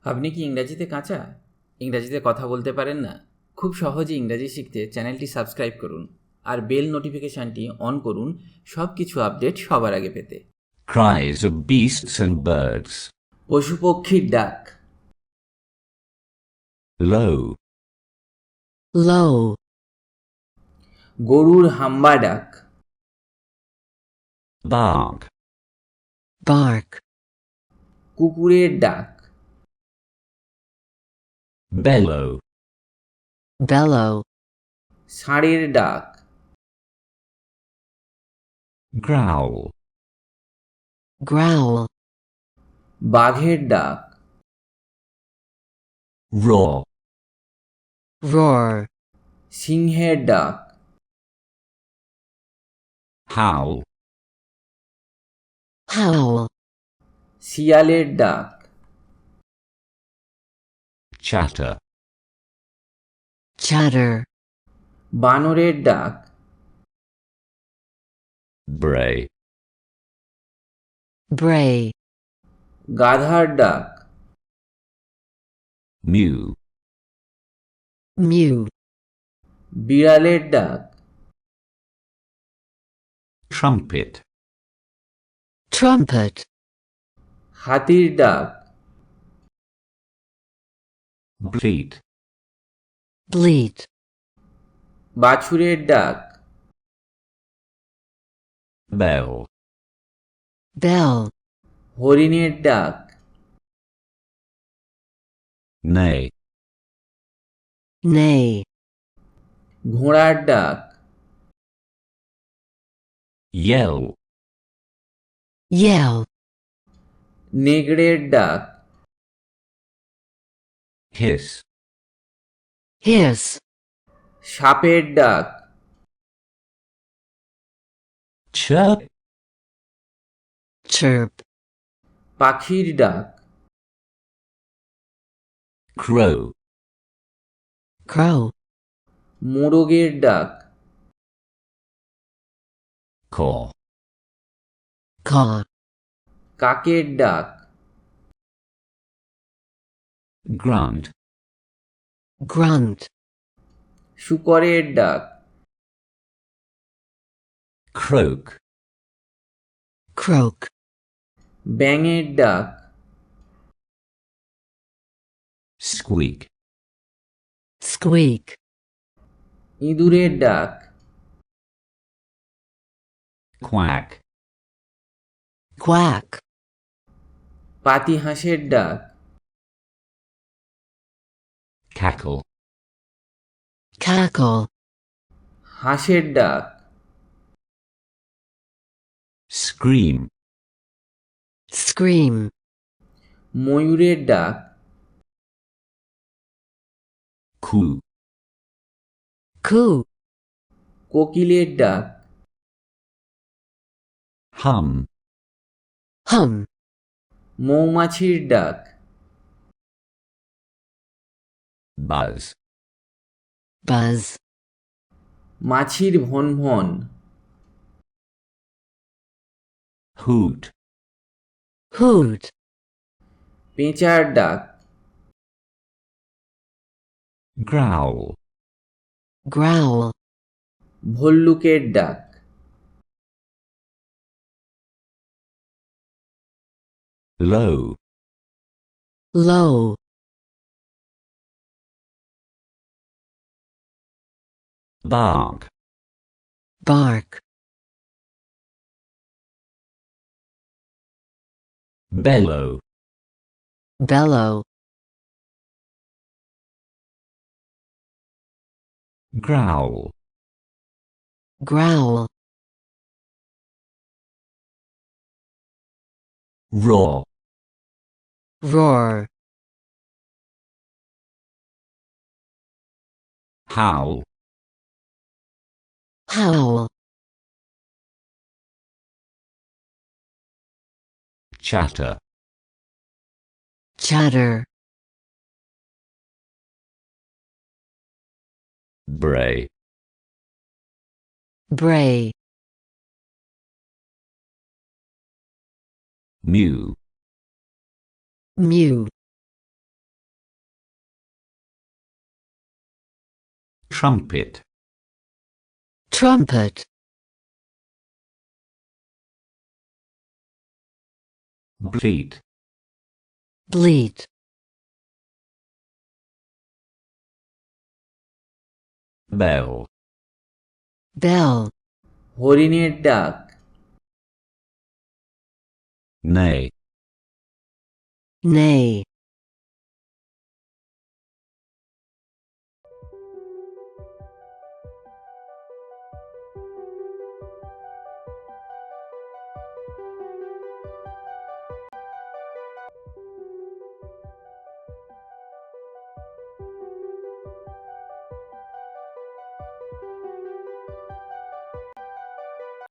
আপনি কি ইংরাজিতে কাঁচা? ইংরাজিতে কথা বলতে পারেন না? খুব সহজে ইংরাজি শিখতে চ্যানেলটি সাবস্ক্রাইব করুন আর বেল নোটিফিকেশনটি অন করুন সব কিছু আপডেট সবার আগে পেতে। Cries of beasts and birds. পশু পক্ষীর ডাক, Low, low, গরুর হাম্বা ডাক, bark, bark, কুকুরের ডাক, bellow, bellow, ষাঁড়ের ডাক, growl, growl, বাঘের ডাক, roar, roar, সিংহের ডাক, howl, howl, শিয়ালের ডাক, chatter, chatter, বানরের ডাক, bray, bray, গাধার ডাক, mew, mew, বিড়ালের ডাক, trumpet, trumpet, হাতির ডাক, bleat, bleat, বাছুরের ডাক, bell, bell, হরিণের ডাক, neigh, neigh, ঘোড়ার ডাক, yell, yell, নেগড়ের ডাক, hiss, hiss, সাপের ডাক, chirp, chirp, পাখির ডাক, crow, crow, মোরগের ডাক, caw, caw, কাকের ডাক, grunt, grunt, শূকরের ডাক, croak, croak, ব্যাঙের ডাক, squeak, squeak, ইঁদুরের ডাক, quack, quack, পাতিহাঁসের ডাক, cackle, cackle, হাঁসের ডাক, scream, scream, ময়ূরের ডাক, coo, coo, কোকিলের ডাক, hum, hum, মৌমাছির ডাক, buzz, buzz, মাছির ভনভন, hoot, hoot, পেঁচার ডাক, growl, growl, ভল্লুকের ডাক, low, low, bark, bark, bellow, bellow, growl, growl, roar, roar, howl, howl, chatter, chatter, bray, bray, mew, mew, trumpet, trumpet, bleat, bleat, bell, bell, হরিণের ডাক, neigh, neigh,